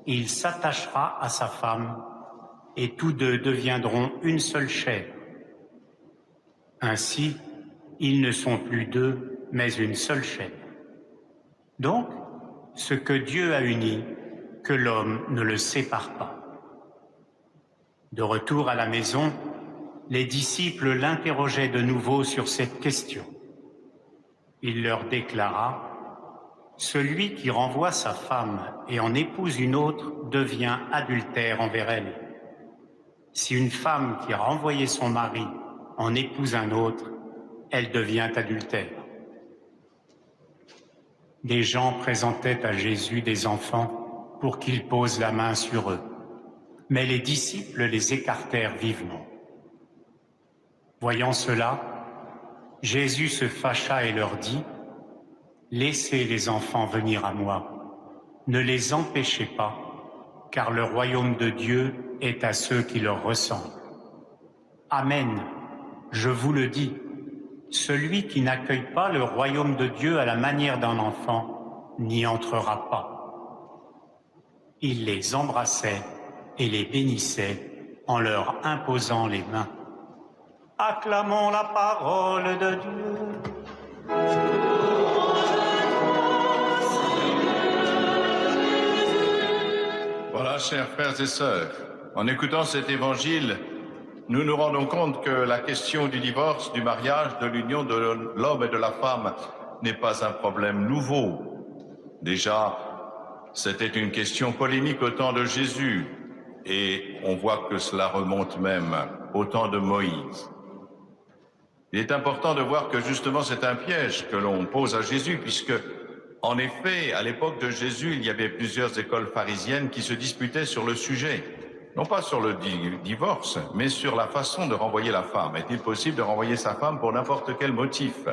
il s'attachera à sa femme, et tous deux deviendront une seule chair. Ainsi, ils ne sont plus deux, mais une seule chair. Donc, ce que Dieu a uni, que l'homme ne le sépare pas. De retour à la maison, les disciples l'interrogeaient de nouveau sur cette question. Il leur déclara: « Celui qui renvoie sa femme et en épouse une autre devient adultère envers elle. Si une femme qui a renvoyé son mari en épouse un autre, elle devient adultère. » Des gens présentaient à Jésus des enfants pour qu'il pose la main sur eux, mais les disciples les écartèrent vivement. Voyant cela, Jésus se fâcha et leur dit: « Laissez les enfants venir à moi, ne les empêchez pas, car le royaume de Dieu est à ceux qui leur ressemblent. Amen, je vous le dis, celui qui n'accueille pas le royaume de Dieu à la manière d'un enfant n'y entrera pas. » Il les embrassait et les bénissait en leur imposant les mains. Acclamons la parole de Dieu. Voilà, chers frères et sœurs, en écoutant cet évangile, nous nous rendons compte que la question du divorce, du mariage, de l'union de l'homme et de la femme n'est pas un problème nouveau. Déjà, c'était une question polémique au temps de Jésus, et on voit que cela remonte même au temps de Moïse. Il est important de voir que justement c'est un piège que l'on pose à Jésus, puisque, en effet, à l'époque de Jésus, il y avait plusieurs écoles pharisiennes qui se disputaient sur le sujet. Non pas sur le divorce, mais sur la façon de renvoyer la femme. Est-il possible de renvoyer sa femme pour n'importe quel motif?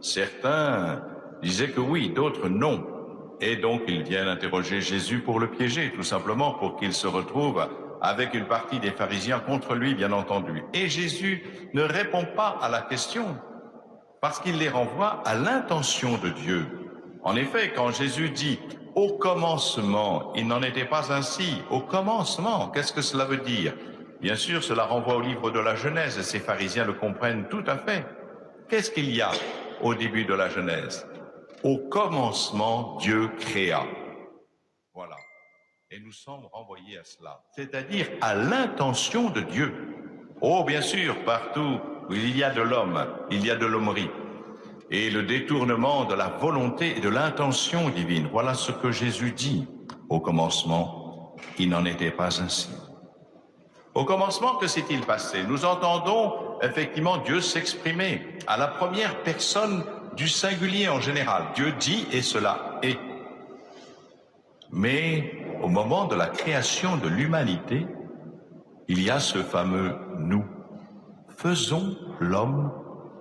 Certains disaient que oui, d'autres non. Et donc ils viennent interroger Jésus pour le piéger, tout simplement pour qu'il se retrouve avec une partie des pharisiens contre lui, bien entendu. Et Jésus ne répond pas à la question, parce qu'il les renvoie à l'intention de Dieu. En effet, quand Jésus dit « au commencement », il n'en était pas ainsi. Au commencement, qu'est-ce que cela veut dire? Bien sûr, cela renvoie au livre de la Genèse, et ces pharisiens le comprennent tout à fait. Qu'est-ce qu'il y a au début de la Genèse? Au commencement, Dieu créa. Voilà. Et nous sommes renvoyés à cela, c'est-à-dire à l'intention de Dieu. Oh, bien sûr, partout où il y a de l'homme, il y a de l'hommerie. Et le détournement de la volonté et de l'intention divine. Voilà ce que Jésus dit. Au commencement, il n'en était pas ainsi. Au commencement, que s'est-il passé? Nous entendons effectivement Dieu s'exprimer à la première personne du singulier en général. Dieu dit et cela est. Mais au moment de la création de l'humanité, il y a ce fameux « nous ». Faisons l'homme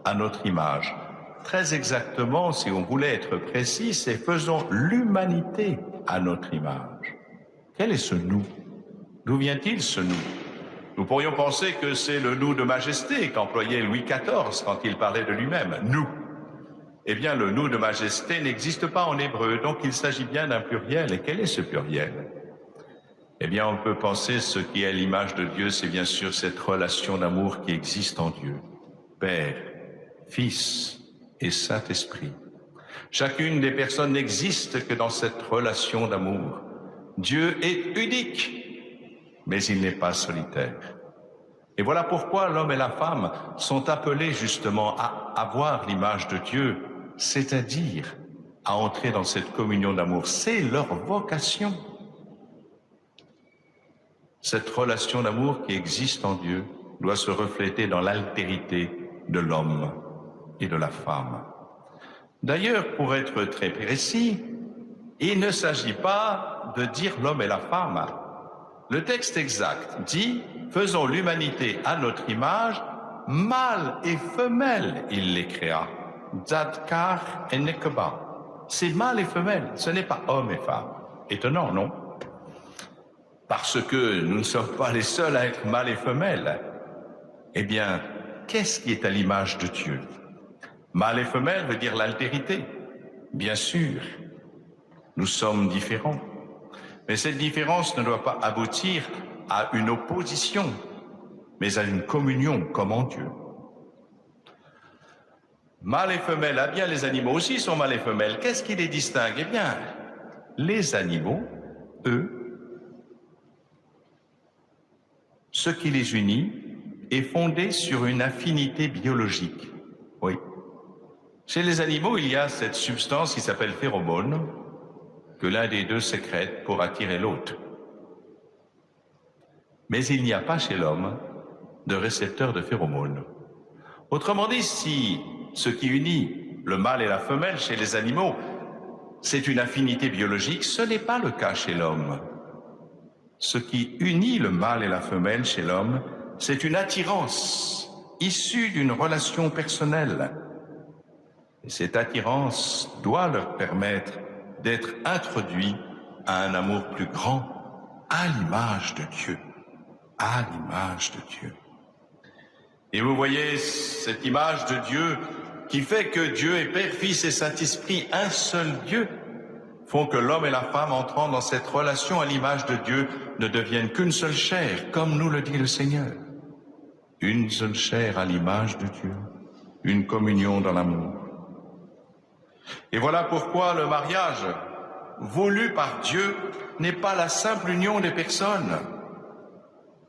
à notre image. Très exactement, si on voulait être précis, c'est faisons l'humanité à notre image. Quel est ce « nous » ? D'où vient-il ce « nous » ? Nous pourrions penser que c'est le « nous » de majesté qu'employait Louis XIV quand il parlait de lui-même, « nous ». Eh bien, le « nous » de majesté n'existe pas en hébreu, donc il s'agit bien d'un pluriel. Et quel est ce pluriel? Eh bien, on peut penser ce qui est l'image de Dieu, c'est bien sûr cette relation d'amour qui existe en Dieu. Père, Fils et Saint-Esprit. Chacune des personnes n'existe que dans cette relation d'amour. Dieu est unique, mais il n'est pas solitaire. Et voilà pourquoi l'homme et la femme sont appelés justement à avoir l'image de Dieu, c'est-à-dire à entrer dans cette communion d'amour. C'est leur vocation. Cette relation d'amour qui existe en Dieu doit se refléter dans l'altérité de l'homme et de la femme. D'ailleurs, pour être très précis, il ne s'agit pas de dire l'homme et la femme. Le texte exact dit « Faisons l'humanité à notre image, mâle et femelle, il les créa. » Zadkar et Nekeba. C'est mâle et femelle, ce n'est pas homme et femme. Étonnant, non? Parce que nous ne sommes pas les seuls à être mâle et femelle. Eh bien, qu'est-ce qui est à l'image de Dieu? Mâle et femelle veut dire l'altérité. Bien sûr, nous sommes différents. Mais cette différence ne doit pas aboutir à une opposition, mais à une communion comme en Dieu. Mâle et femelle, eh bien les animaux aussi sont mâles et femelles. Qu'est-ce qui les distingue? Eh bien, les animaux, eux, ce qui les unit est fondé sur une affinité biologique. Oui. Chez les animaux, il y a cette substance qui s'appelle phéromone, que l'un des deux sécrète pour attirer l'autre. Mais il n'y a pas chez l'homme de récepteur de phéromones. Autrement dit, si ce qui unit le mâle et la femelle chez les animaux, c'est une affinité biologique, ce n'est pas le cas chez l'homme. Ce qui unit le mâle et la femelle chez l'homme, c'est une attirance issue d'une relation personnelle. Et cette attirance doit leur permettre d'être introduits à un amour plus grand, à l'image de Dieu. À l'image de Dieu. Et vous voyez cette image de Dieu qui fait que Dieu est Père, Fils et Saint-Esprit, un seul Dieu, font que l'homme et la femme entrant dans cette relation à l'image de Dieu ne deviennent qu'une seule chair, comme nous le dit le Seigneur. Une seule chair à l'image de Dieu, une communion dans l'amour. Et voilà pourquoi le mariage, voulu par Dieu, n'est pas la simple union des personnes.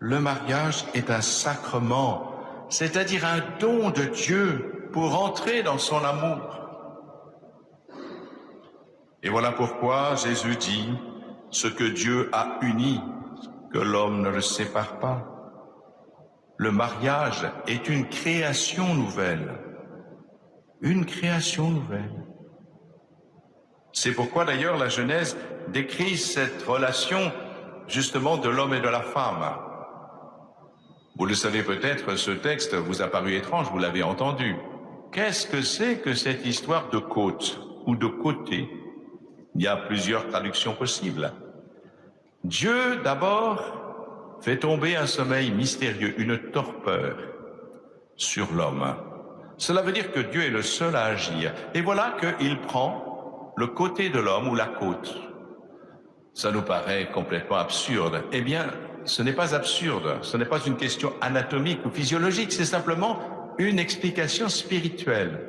Le mariage est un sacrement, c'est-à-dire un don de Dieu pour entrer dans son amour. Et voilà pourquoi Jésus dit, ce que Dieu a uni, que l'homme ne le sépare pas. Le mariage est une création nouvelle. Une création nouvelle. C'est pourquoi d'ailleurs la Genèse décrit cette relation justement de l'homme et de la femme. Vous le savez peut-être, ce texte vous a paru étrange, vous l'avez entendu. Qu'est-ce que c'est que cette histoire de côte ou de côté? Il y a plusieurs traductions possibles. Dieu, d'abord, fait tomber un sommeil mystérieux, une torpeur sur l'homme. Cela veut dire que Dieu est le seul à agir. Et voilà qu'il prend le côté de l'homme ou la côte. Ça nous paraît complètement absurde. Eh bien, ce n'est pas absurde, ce n'est pas une question anatomique ou physiologique, c'est simplement une explication spirituelle.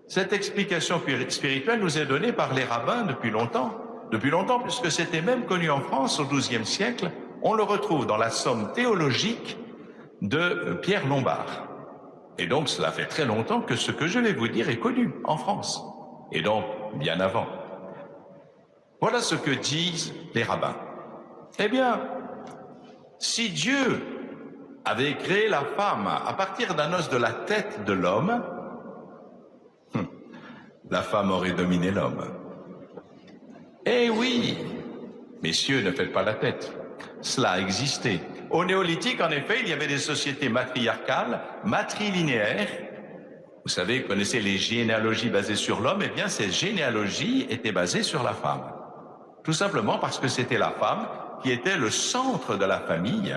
Cette explication spirituelle nous est donnée par les rabbins depuis longtemps, puisque c'était même connu en France au XIIe siècle. On le retrouve dans la somme théologique de Pierre Lombard. Et donc, cela fait très longtemps que ce que je vais vous dire est connu en France, et donc bien avant. Voilà ce que disent les rabbins. Eh bien, si Dieu avait créé la femme à partir d'un os de la tête de l'homme, la femme aurait dominé l'homme. Eh oui, messieurs, ne faites pas la tête. Cela a existé. Au néolithique, en effet, il y avait des sociétés matriarcales, matrilinéaires. Vous savez, vous connaissez les généalogies basées sur l'homme. Eh bien, ces généalogies étaient basées sur la femme. Tout simplement parce que c'était la femme qui était le centre de la famille.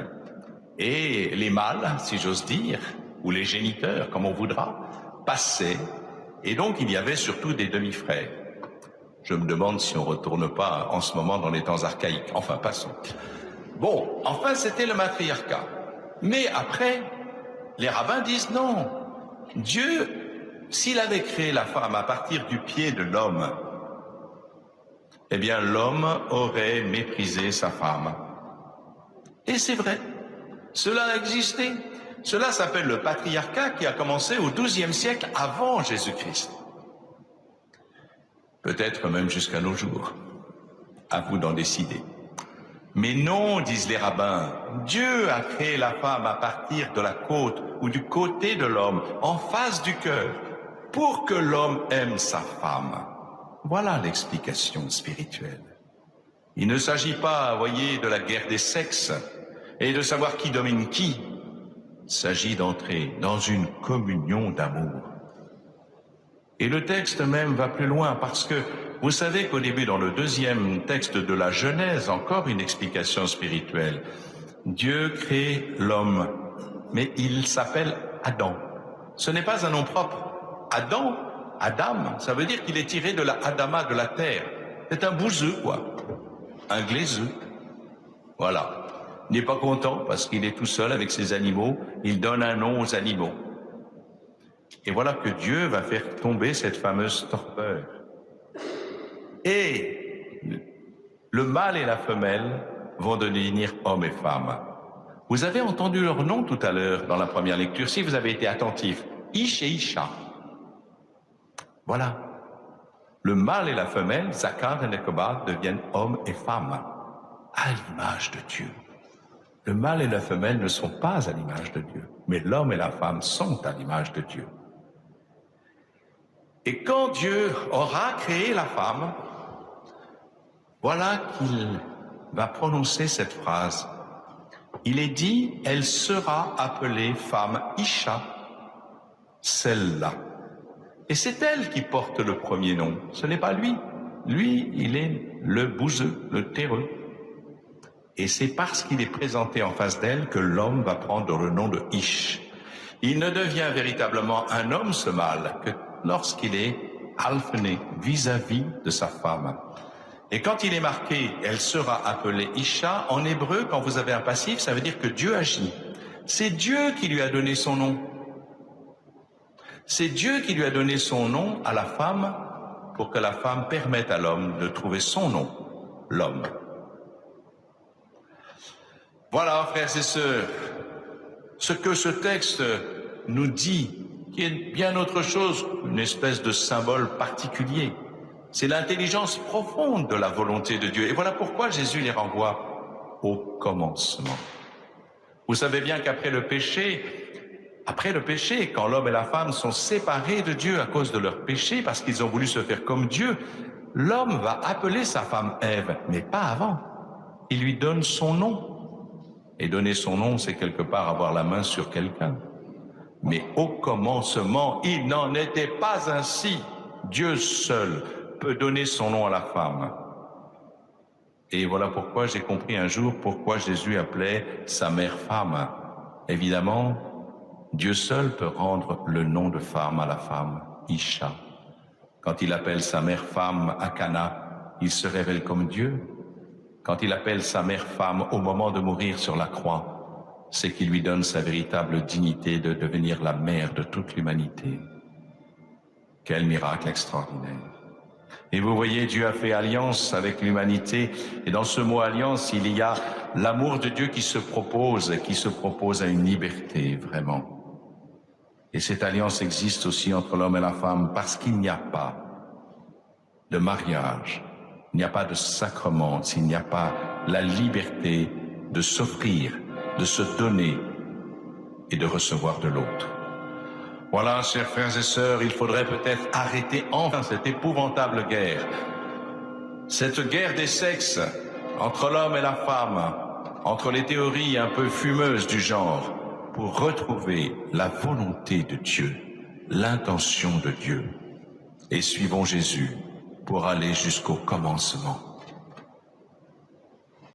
Et les mâles, si j'ose dire, ou les géniteurs, comme on voudra, passaient. Et donc, il y avait surtout des demi-frères. Je me demande si on ne retourne pas en ce moment dans les temps archaïques. Enfin, passons. Bon, enfin, c'était le matriarcat. Mais après, les rabbins disent non. Dieu, s'il avait créé la femme à partir du pied de l'homme, eh bien, l'homme aurait méprisé sa femme. Et c'est vrai. Cela a existé. Cela s'appelle le patriarcat qui a commencé au XIIe siècle avant Jésus-Christ. Peut-être même jusqu'à nos jours. À vous d'en décider. Mais non, disent les rabbins, Dieu a créé la femme à partir de la côte ou du côté de l'homme, en face du cœur, pour que l'homme aime sa femme. Voilà l'explication spirituelle. Il ne s'agit pas, voyez, de la guerre des sexes et de savoir qui domine qui. Il s'agit d'entrer dans une communion d'amour. Et le texte même va plus loin parce que vous savez qu'au début, dans le deuxième texte de la Genèse, encore une explication spirituelle, Dieu crée l'homme, mais il s'appelle Adam. Ce n'est pas un nom propre. Adam, ça veut dire qu'il est tiré de la Adama, de la terre. C'est un bouseux, quoi. un glaiseux. Voilà. Il n'est pas content parce qu'il est tout seul avec ses animaux. Il donne un nom aux animaux. Et voilà que Dieu va faire tomber cette fameuse torpeur. Et le mâle et la femelle vont devenir hommes et femmes. Vous avez entendu leur nom tout à l'heure dans la première lecture, si vous avez été attentif. Ish et Isha. Voilà. Le mâle et la femelle, Zakar et Nekobah, deviennent hommes et femmes, à l'image de Dieu. Le mâle et la femelle ne sont pas à l'image de Dieu, mais l'homme et la femme sont à l'image de Dieu. Et quand Dieu aura créé la femme, voilà qu'il va prononcer cette phrase. Il est dit, elle sera appelée femme Isha, celle-là. Et c'est elle qui porte le premier nom, ce n'est pas lui. Lui, il est le bouseux, le terreux. Et c'est parce qu'il est présenté en face d'elle que l'homme va prendre le nom de Ish. Il ne devient véritablement un homme, ce mâle, que lorsqu'il est alphené vis-à-vis de sa femme. Et quand il est marqué, elle sera appelée Isha, en hébreu, quand vous avez un passif, ça veut dire que Dieu agit. C'est Dieu qui lui a donné son nom. C'est Dieu qui lui a donné son nom à la femme pour que la femme permette à l'homme de trouver son nom, l'homme. Voilà, frères et sœurs, ce que ce texte nous dit, qui est bien autre chose, une espèce de symbole particulier. C'est l'intelligence profonde de la volonté de Dieu. Et voilà pourquoi Jésus les renvoie au commencement. Vous savez bien qu'après le péché, quand l'homme et la femme sont séparés de Dieu à cause de leur péché, parce qu'ils ont voulu se faire comme Dieu, l'homme va appeler sa femme Ève, mais pas avant. Il lui donne son nom. Et donner son nom, c'est quelque part avoir la main sur quelqu'un. Mais au commencement, il n'en était pas ainsi. Dieu seul peut donner son nom à la femme. Et voilà pourquoi j'ai compris un jour pourquoi Jésus appelait sa mère femme. Évidemment, Dieu seul peut rendre le nom de femme à la femme, Isha. Quand il appelle sa mère femme à Cana, il se révèle comme Dieu. Quand il appelle sa mère femme au moment de mourir sur la croix, c'est qu'il lui donne sa véritable dignité de devenir la mère de toute l'humanité. Quel miracle extraordinaire! Et vous voyez, Dieu a fait alliance avec l'humanité, et dans ce mot alliance, il y a l'amour de Dieu qui se propose à une liberté, vraiment. Et cette alliance existe aussi entre l'homme et la femme, parce qu'il n'y a pas de mariage, il n'y a pas de sacrement, s'il n'y a pas la liberté de s'offrir, de se donner et de recevoir de l'autre. Voilà, chers frères et sœurs, il faudrait peut-être arrêter enfin cette épouvantable guerre. Cette guerre des sexes entre l'homme et la femme, entre les théories un peu fumeuses du genre, pour retrouver la volonté de Dieu, l'intention de Dieu. Et suivons Jésus pour aller jusqu'au commencement.